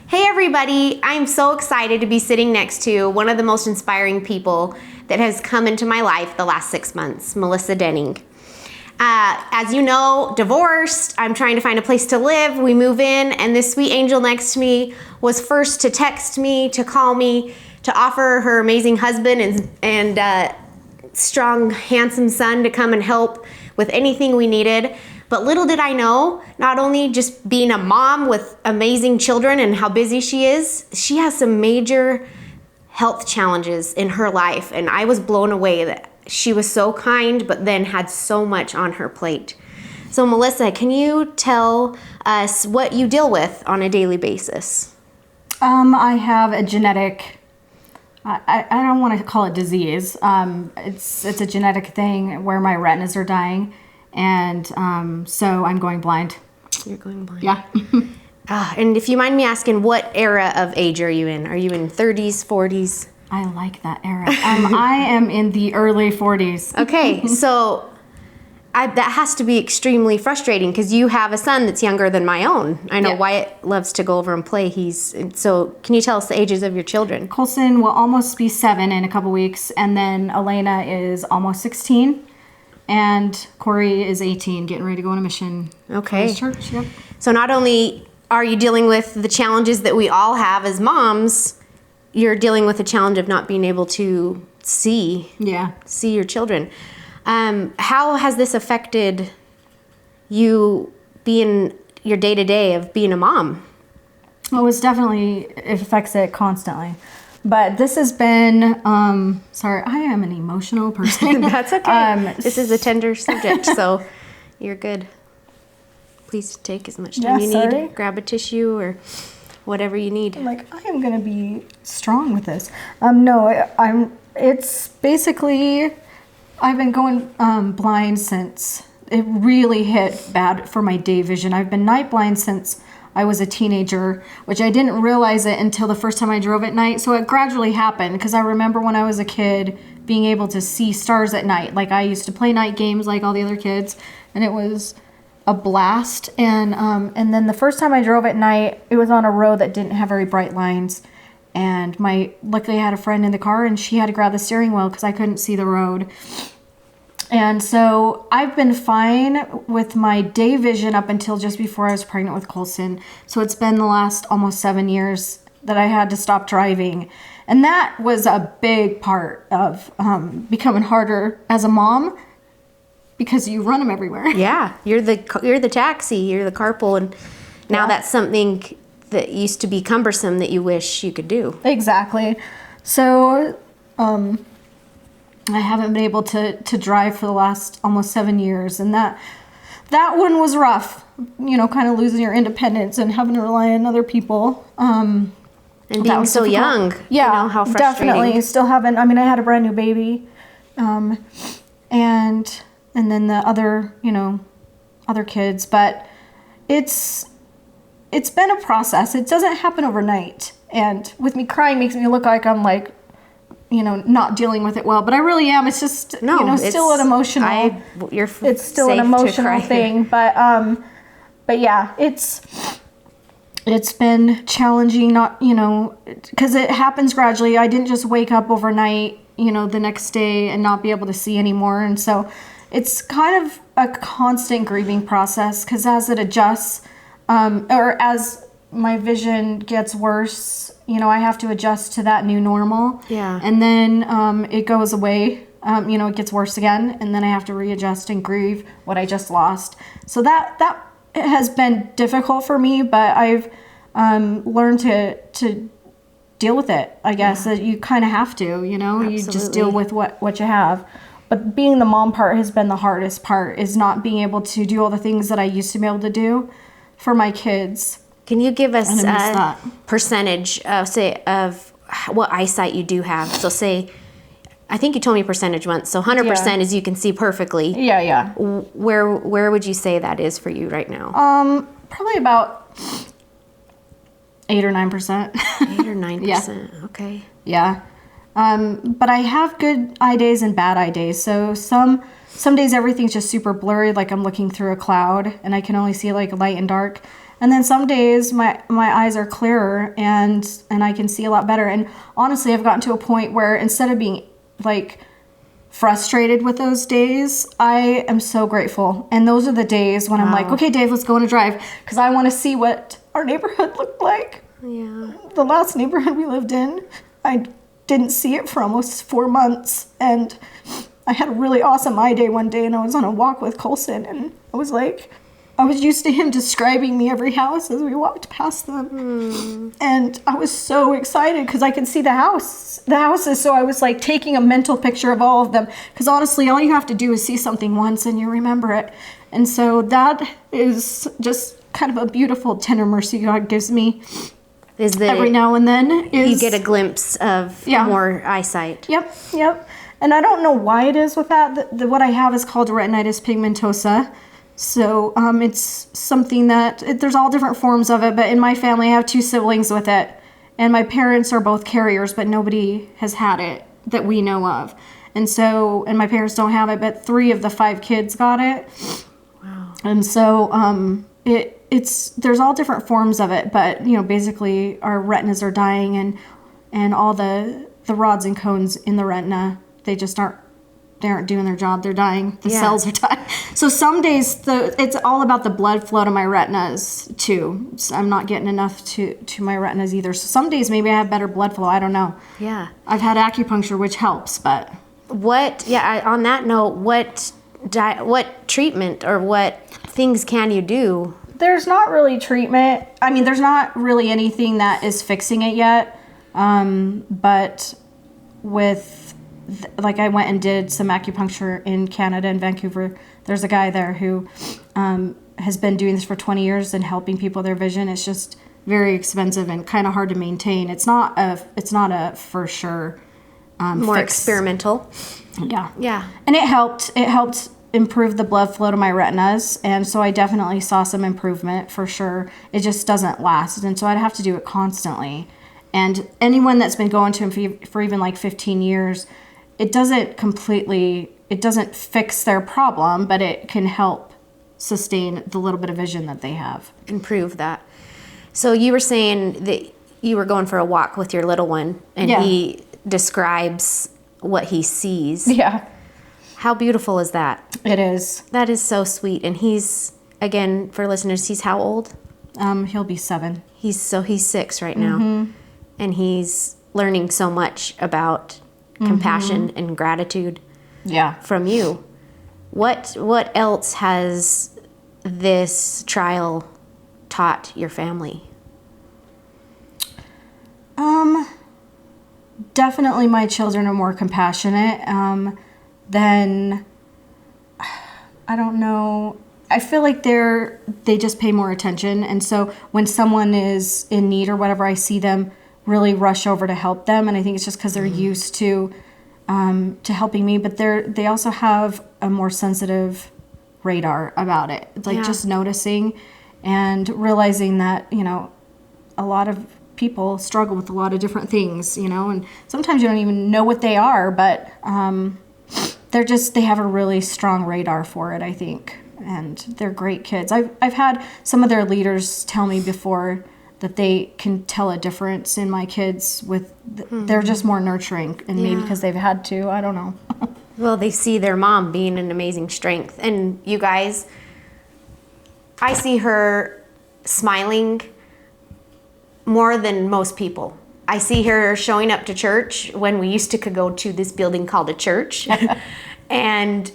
Hey everybody, I'm so excited to be sitting next to one of the most inspiring people that has come into my life the last 6 months, Melissa Denning. As you know, divorced, I'm trying to find a place to live, we move in, and this sweet angel next to me was first to text me, to call me, to offer her amazing husband and strong, handsome son to come and help with anything we needed. But little did I know, not only just being a mom with amazing children and how busy she is, she has some major health challenges in her life. And I was blown away that she was so kind, but then had so much on her plate. So Melissa, can you tell us what you deal with on a daily basis? I have a genetic, I don't want to call it disease. It's a genetic thing where my retinas are dying. And so I'm going blind. You're going blind. Yeah. And if you mind me asking, what era of age are you in? Are you in 30s, 40s? I like that era. I am in the early 40s. Okay, so that has to be extremely frustrating because you have a son that's younger than my own. I know Wyatt loves to go over and play. So can you tell us the ages of your children? Colson will almost be 7 in a couple weeks, and then Elena is almost 16. And Corey is 18, getting ready to go on a mission. Okay. For his church, yep. So not only are you dealing with the challenges that we all have as moms, you're dealing with the challenge of not being able to see your children. How has this affected you being your day-to-day of being a mom? Well, it affects it constantly. But this has been, sorry, I am an emotional person. That's okay. This is a tender subject, so you're good. Please take as much time you need. Grab a tissue or whatever you need. I am going to be strong with this. It's basically, I've been going blind since it really hit bad for my day vision. I've been night blind since I was a teenager, which I didn't realize it until the first time I drove at night. So it gradually happened because I remember when I was a kid being able to see stars at night. Like I used to play night games like all the other kids, and it was a blast. And then the first time I drove at night, it was on a road that didn't have very bright lines. And luckily I had a friend in the car, and she had to grab the steering wheel because I couldn't see the road. And so I've been fine with my day vision up until just before I was pregnant with Colson. So it's been the last almost 7 years that I had to stop driving. And that was a big part of becoming harder as a mom because you run them everywhere. Yeah, you're the taxi, you're the carpool, and now that's something that used to be cumbersome that you wish you could do. Exactly. So I haven't been able to drive for the last almost 7 years, and that one was rough, kind of losing your independence and having to rely on other people. And being so young. Yeah, how frustrating. Definitely. Still haven't, I had a brand new baby. And then the other kids, but it's been a process. It doesn't happen overnight. And with me crying makes me look like I'm not deling with it well, but I really am. It's just, still an emotional. It's still an emotional thing, but yeah, it's been challenging. Not because it happens gradually. I didn't just wake up overnight, the next day and not be able to see anymore, and so it's kind of a constant grieving process. Because as it adjusts, or as my vision gets worse, I have to adjust to that new normal. Yeah. And then it goes away. It gets worse again, and then I have to readjust and grieve what I just lost. So that has been difficult for me, but I've learned to deal with it. I guess that you kind of have to. Absolutely. You just deal with what you have. But being the mom part has been the hardest part. Is not being able to do all the things that I used to be able to do for my kids. Can you give us a percentage of what eyesight you do have? So say, I think you told me percentage once. So 100% is you can see perfectly. Yeah. Where would you say that is for you right now? Probably about 8 or 9%. 8 or 9%. Yeah. Okay. Yeah. But I have good eye days and bad eye days. So some days everything's just super blurry, like I'm looking through a cloud and I can only see like light and dark. And then some days my eyes are clearer and I can see a lot better. And honestly, I've gotten to a point where instead of being like frustrated with those days, I am so grateful. And those are the days when I'm like, okay, Dave, let's go on a drive, because I want to see what our neighborhood looked like. Yeah. The last neighborhood we lived in, I didn't see it for almost 4 months. And I had a really awesome eye day one day, and I was on a walk with Colson, and I was like, I was used to him describing me every house as we walked past them. And I was so excited because I could see the houses. So I was like taking a mental picture of all of them. Because honestly, all you have to do is see something once and you remember it. And so that is just kind of a beautiful tender mercy God gives me Is that every now and then. you get a glimpse of more eyesight. Yep. And I don't know why it is with that. What I have is called retinitis pigmentosa. So it's something that, there's all different forms of it, but in my family I have 2 siblings with it. And my parents are both carriers, but nobody has had it that we know of. And my parents don't have it, but 3 of the 5 kids got it. Wow. And so there's all different forms of it, but basically our retinas are dying and all the rods and cones in the retina, they aren't doing their job. They're dying. The cells are dying. So some days it's all about the blood flow to my retinas too. So I'm not getting enough to my retinas either. So some days maybe I have better blood flow. I don't know. Yeah. I've had acupuncture, which helps, but on that note, what treatment or what things can you do? There's not really treatment. I mean, there's not really anything that is fixing it yet. But I went and did some acupuncture in Canada, in Vancouver. There's a guy there who has been doing this for 20 years and helping people with their vision. It's just very expensive and kind of hard to maintain. It's not a for sure More fix. experimental. Yeah. And it helped improve the blood flow to my retinas, and so I definitely saw some improvement for sure. It just doesn't last, and so I'd have to do it constantly. And anyone that's been going to him for even like 15 years, it doesn't fix their problem, but it can help sustain the little bit of vision that they have. Improve that. So you were saying that you were going for a walk with your little one, and he describes what he sees. Yeah. How beautiful is that? It is. That is so sweet. And he's, again, for listeners, he's how old? He'll be 7. He's 6 right now. And he's learning so much about compassion and gratitude from you. What else has this trial taught your family? Definitely my children are more compassionate than, I don't know, I feel like they just pay more attention. And so when someone is in need or whatever, I see them really rush over to help them. And I think it's just because they're used to helping me, but they also have a more sensitive radar about it. It's like just noticing and realizing that, a lot of people struggle with a lot of different things, and sometimes you don't even know what they are, but they have a really strong radar for it, I think. And they're great kids. I've had some of their leaders tell me before that they can tell a difference in my kids they're just more nurturing, and maybe because they've had to, I don't know. Well, they see their mom being an amazing strength. And you guys, I see her smiling more than most people. I see her showing up to church when we used to could go to this building called a church and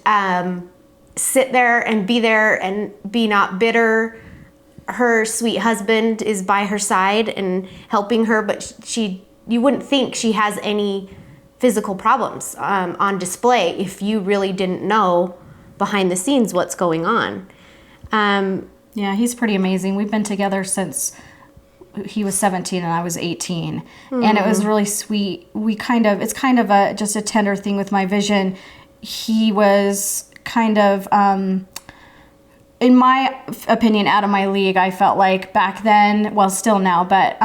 sit there and be not bitter. Her sweet husband is by her side and helping her, but you wouldn't think she has any physical problems on display if you really didn't know behind the scenes what's going on. Yeah, he's pretty amazing. We've been together since he was 17 and I was 18, and it was really sweet. It's kind of just a tender thing with my vision. He was kind of, in my opinion, out of my league. I felt like back then, well, still now, but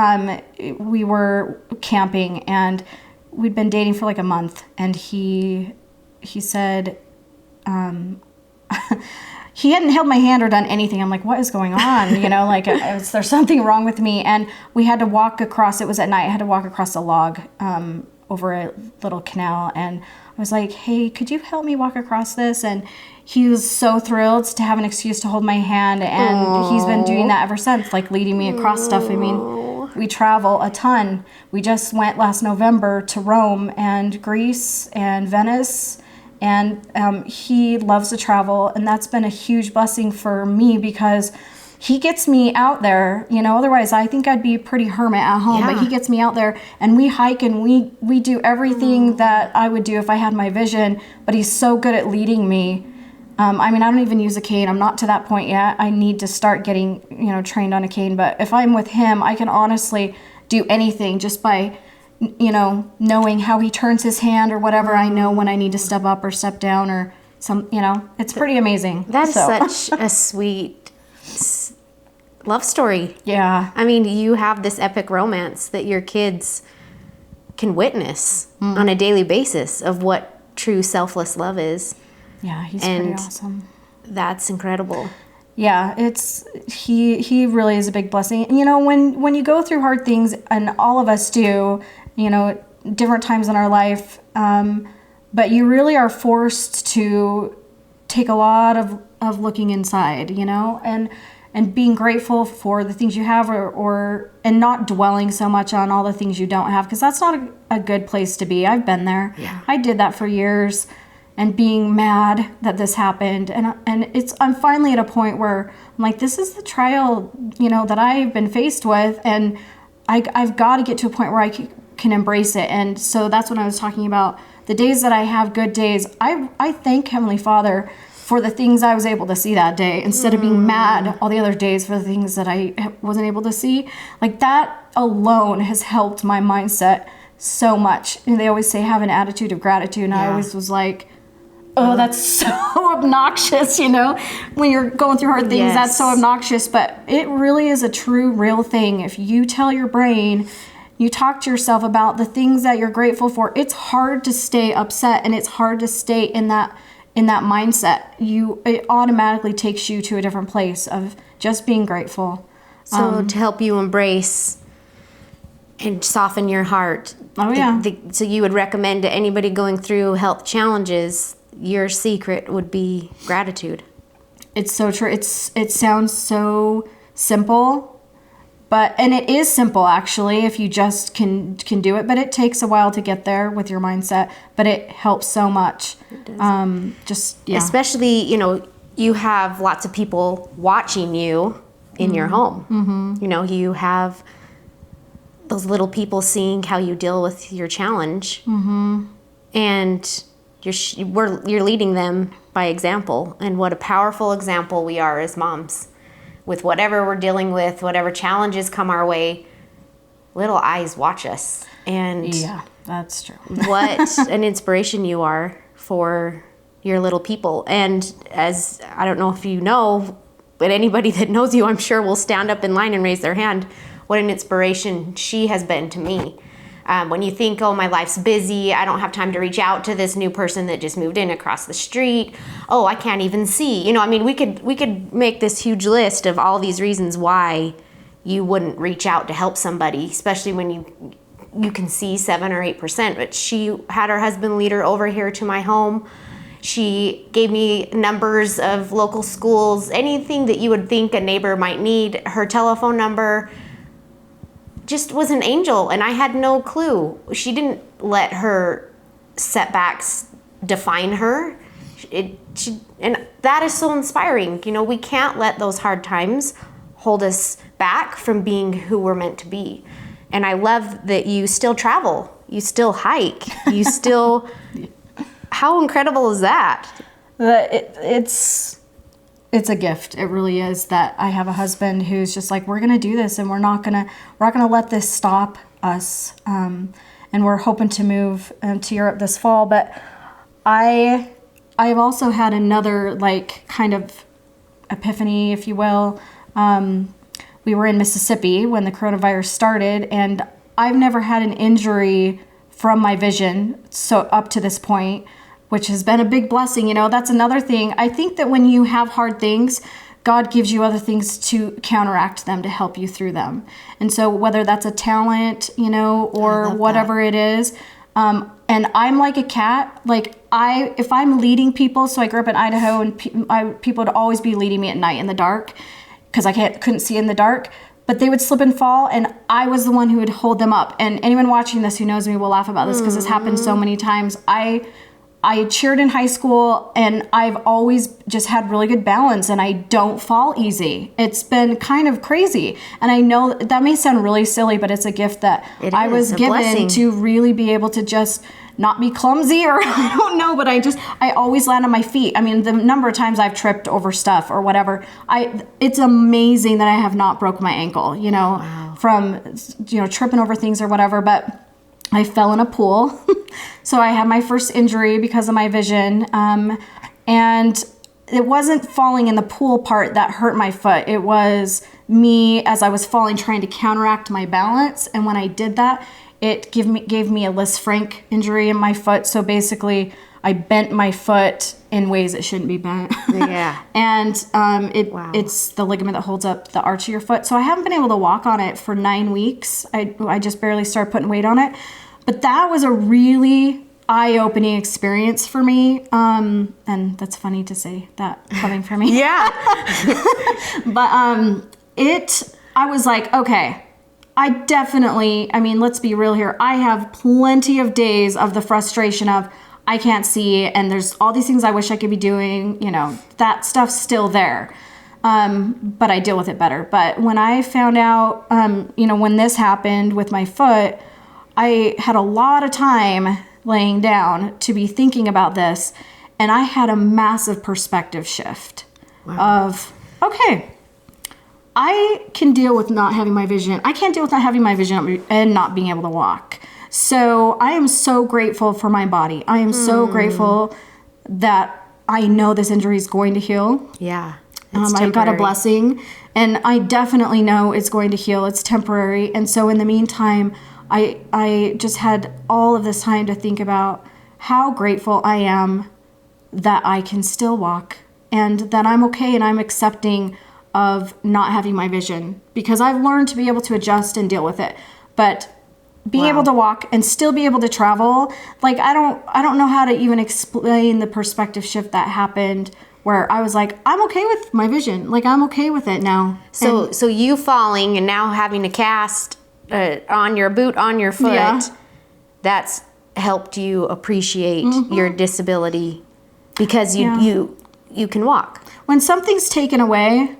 we were camping and we'd been dating for like a month, and he said, he hadn't held my hand or done anything. I'm like, what is going on? You know, like, is there something wrong with me? And we had to walk across, it was at night, I had to walk across a log over a little canal. And I was like, hey, could you help me walk across this? And he was so thrilled to have an excuse to hold my hand. And he's been doing that ever since, like leading me across stuff. I mean, we travel a ton. We just went last November to Rome and Greece and Venice. And he loves to travel, and that's been a huge blessing for me because he gets me out there. You know, otherwise I think I'd be a pretty hermit at home, but he gets me out there, and we hike and we do everything that I would do if I had my vision, but he's so good at leading me. I mean, I don't even use a cane. I'm not to that point yet. I need to start getting, you know, trained on a cane, but if I'm with him, I can honestly do anything just by, you know, knowing how he turns his hand or whatever. I know when I need to step up or step down or some, you know, it's pretty amazing. That is such a sweet love story. Yeah. I mean, you have this epic romance that your kids can witness on a daily basis of what true selfless love is. Yeah, he's pretty awesome. That's incredible. Yeah, he really is a big blessing. You know, when you go through hard things, and all of us do, you know, different times in our life, but you really are forced to take a lot of looking inside, you know, and being grateful for the things you have, and not dwelling so much on all the things you don't have, because that's not a good place to be. I've been there. Yeah. I did that for years. And being mad that this happened, and I'm finally at a point where I'm like, this is the trial, you know, that I've been faced with, and I've got to get to a point where I can embrace it. And so that's when I was talking about the days that I have good days. I thank Heavenly Father for the things I was able to see that day, instead of being mad all the other days for the things that I wasn't able to see. Like, that alone has helped my mindset so much. And they always say have an attitude of gratitude, and I always was like, oh, that's so obnoxious, you know, when you're going through hard things, that's so obnoxious, but it really is a true, real thing. If you tell your brain, you talk to yourself about the things that you're grateful for, it's hard to stay upset, and it's hard to stay in that mindset. It automatically takes you to a different place of just being grateful. So to help you embrace and soften your heart. Oh, yeah. So you would recommend to anybody going through health challenges, your secret would be gratitude. It's so true. It sounds so simple, and it is simple actually if you just can do it, but it takes a while to get there with your mindset, but it helps so much. It does. Yeah. Especially, you know, you have lots of people watching you in your home. Mm-hmm. You know, you have those little people seeing how you deal with your challenge. Mm-hmm. And you're leading them by example, and what a powerful example we are as moms. With whatever we're dealing with, whatever challenges come our way, little eyes watch us. And yeah, that's true. What an inspiration you are for your little people. And as, I don't know if you know, but anybody that knows you, I'm sure, will stand up in line and raise their hand. What an inspiration she has been to me. When you think, oh, my life's busy, I don't have time to reach out to this new person that just moved in across the street. Oh, I can't even see. You know, I mean, we could make this huge list of all these reasons why you wouldn't reach out to help somebody, especially when you can see 7 or 8%. But she had her husband lead her over here to my home. She gave me numbers of local schools, anything that you would think a neighbor might need, her telephone number. Just was an angel, and I had no clue. She didn't let her setbacks define her. And that is so inspiring. You know, we can't let those hard times hold us back from being who we're meant to be. And I love that you still travel, you still hike, you still. How incredible is that? It's a gift. It really is, that I have a husband who's just like, we're gonna do this, and we're not gonna let this stop us. And we're hoping to move to Europe this fall. But I've also had another kind of epiphany, if you will. We were in Mississippi when the coronavirus started, and I've never had an injury from my vision. So up to this point, which has been a big blessing. That's another thing. I think that when you have hard things, God gives you other things to counteract them, to help you through them. And so whether that's a talent, or whatever it is, and I'm like a cat. Like if I'm leading people, so I grew up in Idaho, and people would always be leading me at night in the dark because I couldn't see in the dark. But they would slip and fall, and I was the one who would hold them up. And anyone watching this who knows me will laugh about this because this happened so many times. I cheered in high school, and I've always just had really good balance, and I don't fall easy. It's been kind of crazy. And I know that may sound really silly, but it's a gift that I was given blessing to really be able to just not be clumsy, or I don't know, but I always land on my feet. I mean, the number of times I've tripped over stuff or whatever, it's amazing that I have not broke my ankle, from, tripping over things or whatever. But I fell in a pool. So I had my first injury because of my vision. And it wasn't falling in the pool part that hurt my foot. It was me, as I was falling, trying to counteract my balance. And when I did that, it gave me a Lis Frank injury in my foot. So basically, I bent my foot in ways it shouldn't be bent. Yeah. And it's the ligament that holds up the arch of your foot. So I haven't been able to walk on it for 9 weeks. I just barely started putting weight on it. But that was a really eye-opening experience for me. And that's funny to say that coming from me. Yeah. But I was like, okay, let's be real here. I have plenty of days of the frustration of I can't see, and there's all these things I wish I could be doing, that stuff's still there. But I deal with it better. But when I found out, when this happened with my foot, I had a lot of time laying down to be thinking about this, and I had a massive perspective shift of, okay, I can deal with not having my vision. I can't deal with not having my vision and not being able to walk. So I am so grateful for my body. I am so grateful that I know this injury is going to heal. Yeah. I've got a blessing, and I definitely know it's going to heal. It's temporary. And so in the meantime, I just had all of this time to think about how grateful I am that I can still walk, and that I'm okay, and I'm accepting of not having my vision, because I've learned to be able to adjust and deal with it. But being able to walk and still be able to travel, like I don't know how to even explain the perspective shift that happened, where I was like, I'm okay with my vision. Like, I'm okay with it now. So you falling and now having a cast on your boot on your foot, that's helped you appreciate your disability because you can walk. When something's taken away,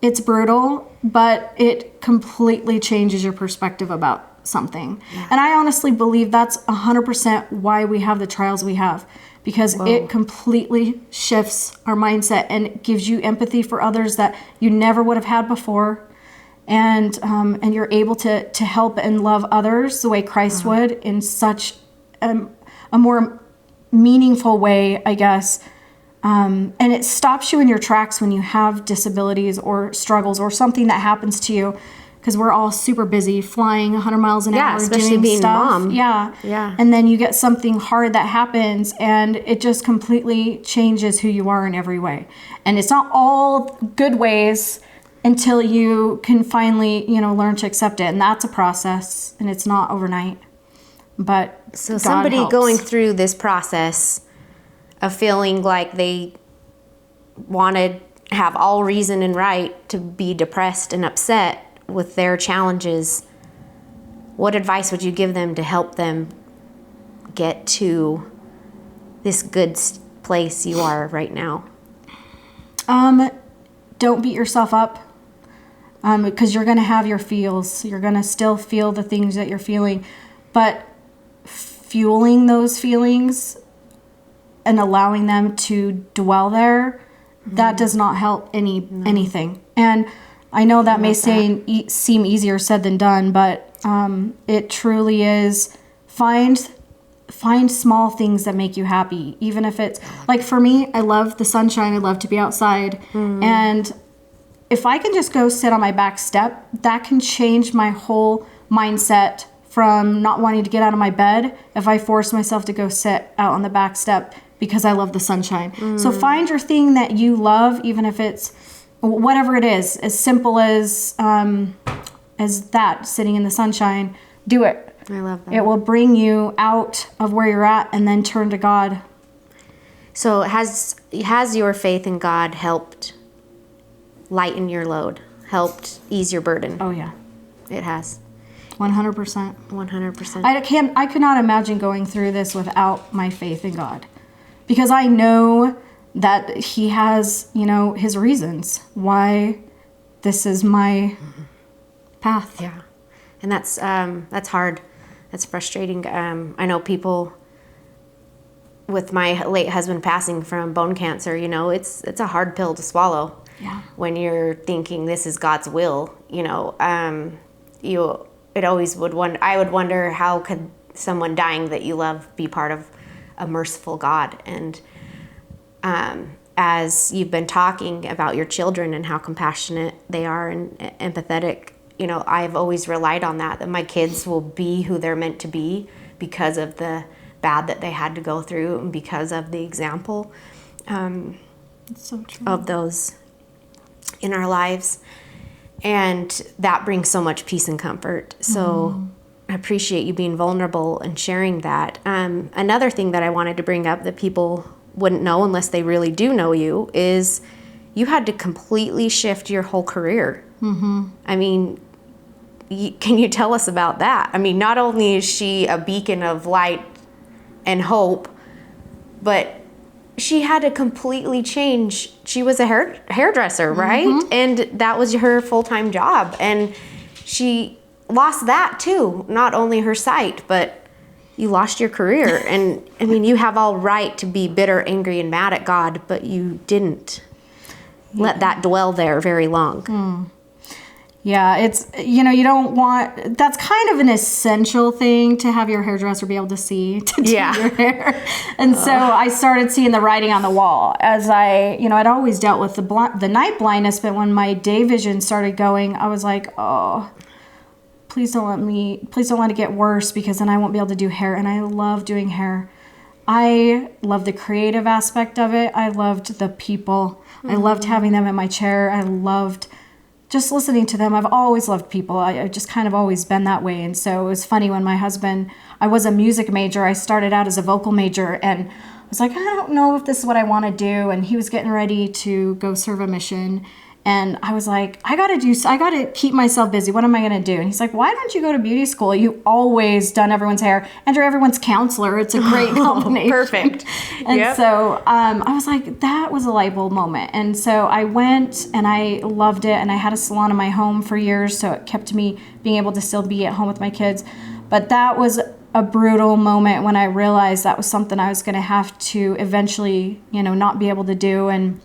it's brutal, but it completely changes your perspective about something. Yeah. And I honestly believe that's 100% why we have the trials we have, because it completely shifts our mindset and gives you empathy for others that you never would have had before. And you're able to help and love others the way Christ would, in such a more meaningful way, I guess. And it stops you in your tracks when you have disabilities or struggles or something that happens to you, because we're all super busy flying 100 miles an hour, especially doing being stuff. mom. Yeah. And then you get something hard that happens, and it just completely changes who you are in every way. And it's not all good ways until you can finally, learn to accept it. And that's a process, and it's not overnight. But so God somebody helps. going through this process of feeling like they want to have all reason and right to be depressed and upset with their challenges, what advice would you give them to help them get to this good place you are right now? Don't beat yourself up, because you're going to have your feels. You're going to still feel the things that you're feeling, but fueling those feelings and allowing them to dwell there, that does not help anything. And I know that may seem easier said than done, but it truly is. Find small things that make you happy, even if it's like, for me, I love the sunshine. I love to be outside, and if I can just go sit on my back step, that can change my whole mindset from not wanting to get out of my bed. If I force myself to go sit out on the back step, because I love the sunshine. So find your thing that you love, even if it's whatever it is, as simple as that, sitting in the sunshine. Do it. I love that. It will bring you out of where you're at and then turn to God. So has your faith in God helped lighten your load, helped ease your burden? Oh yeah. It has. 100%. 100%. I could not imagine going through this without my faith in God, because I know that He has, His reasons why this is my path. Yeah, and that's hard. That's frustrating. I know people with my late husband passing from bone cancer. It's a hard pill to swallow. Yeah. When you're thinking this is God's will, it always would I would wonder, how could someone dying that you love be part of a merciful God? And as you've been talking about your children and how compassionate they are and empathetic, I've always relied on that my kids will be who they're meant to be because of the bad that they had to go through and because of the example It's so true. of those in our lives. And that brings so much peace and comfort. So I appreciate you being vulnerable and sharing that. Another thing that I wanted to bring up that people wouldn't know unless they really do know you is you had to completely shift your whole career. Mm-hmm. I mean, can you tell us about that? I mean, not only is she a beacon of light and hope, but she had to completely change. She was a hairdresser, right? Mm-hmm. And that was her full-time job. And she lost that too. Not only her sight, but you lost your career. And I mean, you have all right to be bitter, angry, and mad at God, but you didn't let that dwell there very long. Yeah, it's, you don't want, that's kind of an essential thing to have your hairdresser be able to see, to do your hair. And so I started seeing the writing on the wall as I'd always dealt with the night blindness, but when my day vision started going, I was like, oh, please don't let it get worse, because then I won't be able to do hair. And I love doing hair. I love the creative aspect of it. I loved the people. I loved having them in my chair. I loved just listening to them. I've always loved people. I've just kind of always been that way. And so it was funny when my husband, I was a music major. I started out as a vocal major, and I was like, I don't know if this is what I want to do. And he was getting ready to go serve a mission. And I was like, I got to keep myself busy. What am I going to do? And he's like, why don't you go to beauty school? You've always done everyone's hair, and you're everyone's counselor. It's a great combination. Perfect. And so I was like, that was a light bulb moment. And so I went and I loved it. And I had a salon in my home for years, so it kept me being able to still be at home with my kids. But that was a brutal moment when I realized that was something I was going to have to eventually, not be able to do. And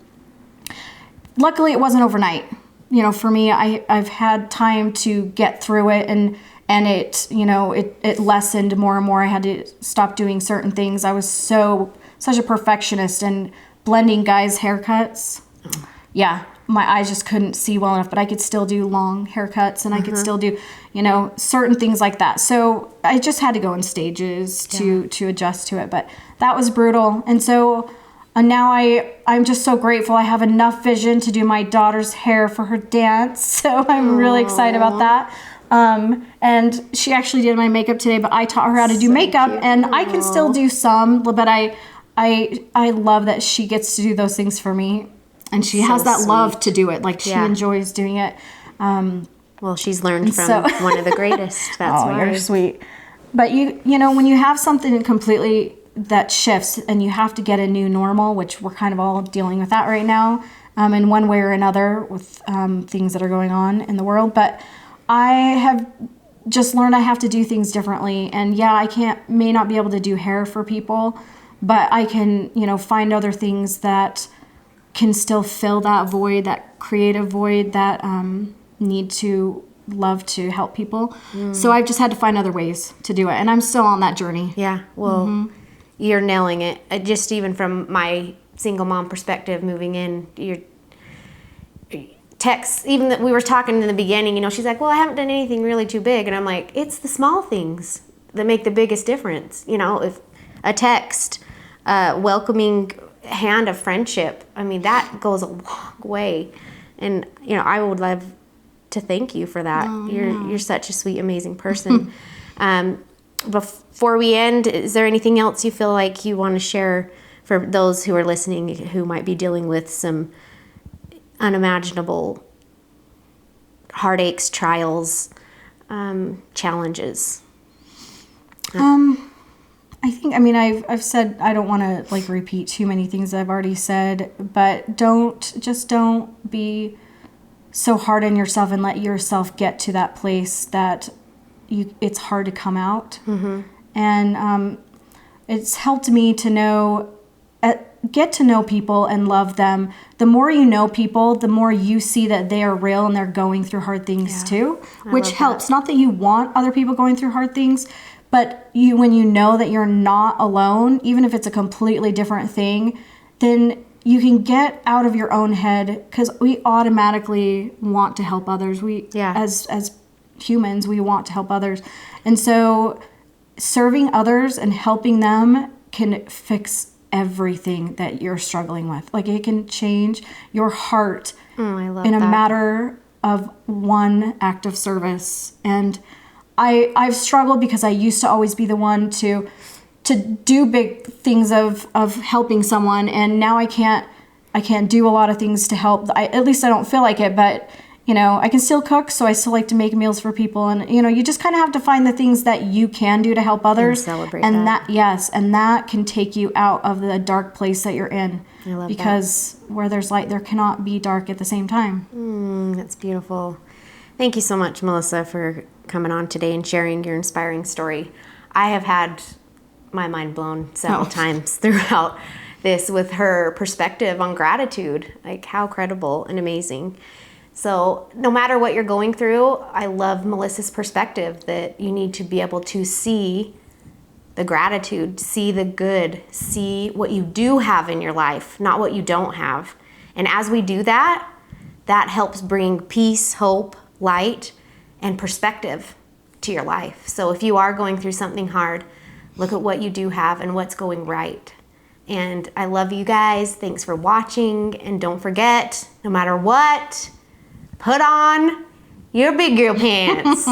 luckily, it wasn't overnight. For me, I've had time to get through it, and it, it lessened more and more. I had to stop doing certain things. I was such a perfectionist, and blending guys' haircuts. Yeah, my eyes just couldn't see well enough, but I could still do long haircuts, and I could still do, certain things like that. So I just had to go in stages to adjust to it. But that was brutal, and so. And now I'm just so grateful. I have enough vision to do my daughter's hair for her dance. So I'm really excited about that. And she actually did my makeup today, but I taught her how to do makeup. Cute. And I can still do some, but I love that she gets to do those things for me. And she has that love to do it. Like, she enjoys doing it. Well, she's learned from one of the greatest. That's why. You're sweet. But when you have something completely that shifts and you have to get a new normal, which we're kind of all dealing with that right now, in one way or another with things that are going on in the world. But I have just learned I have to do things differently. And yeah, I may not be able to do hair for people, but I can, find other things that can still fill that void, that creative void, that need to love to help people. So I've just had to find other ways to do it. And I'm still on that journey. Yeah. Well, you're nailing it. Just even from my single mom perspective, moving in, your texts, even that we were talking in the beginning, she's like, well, I haven't done anything really too big. And I'm like, it's the small things that make the biggest difference. If a text, welcoming hand of friendship. I mean, that goes a long way. And, you know, I would love to thank you for that. You're such a sweet, amazing person. Before we end, is there anything else you feel like you want to share for those who are listening who might be dealing with some unimaginable heartaches, trials, challenges? I think, I mean, I've said, I don't want to like repeat too many things I've already said, but don't be so hard on yourself and let yourself get to that place that it's hard to come out. And it's helped me to get to know people and love them. The more you know people, the more you see that they are real and they're going through hard things too, which helps. Not that you want other people going through hard things, but when you know that you're not alone, even if it's a completely different thing, then you can get out of your own head, because we automatically want to help others. As humans, we want to help others. And so serving others and helping them can fix everything that you're struggling with. Like, it can change your heart in a matter of one act of service. And I've struggled because I used to always be the one to do big things of helping someone, and now I can't do a lot of things to help. At least I don't feel like it, but you know, I can still cook, so I still like to make meals for people. And you know, you just kind of have to find the things that you can do to help others, and celebrate and that can take you out of the dark place that you're in. I love because where there's light, there cannot be dark at the same time. That's beautiful. Thank you so much, Melissa, for coming on today and sharing your inspiring story. I have had my mind blown several times throughout this with her perspective on gratitude. Like, how credible and amazing. So no matter what you're going through, I love Melissa's perspective that you need to be able to see the gratitude, see the good, see what you do have in your life, not what you don't have. And as we do that, that helps bring peace, hope, light, and perspective to your life. So if you are going through something hard, look at what you do have and what's going right. And I love you guys. Thanks for watching. And don't forget, no matter what, put on your big girl pants.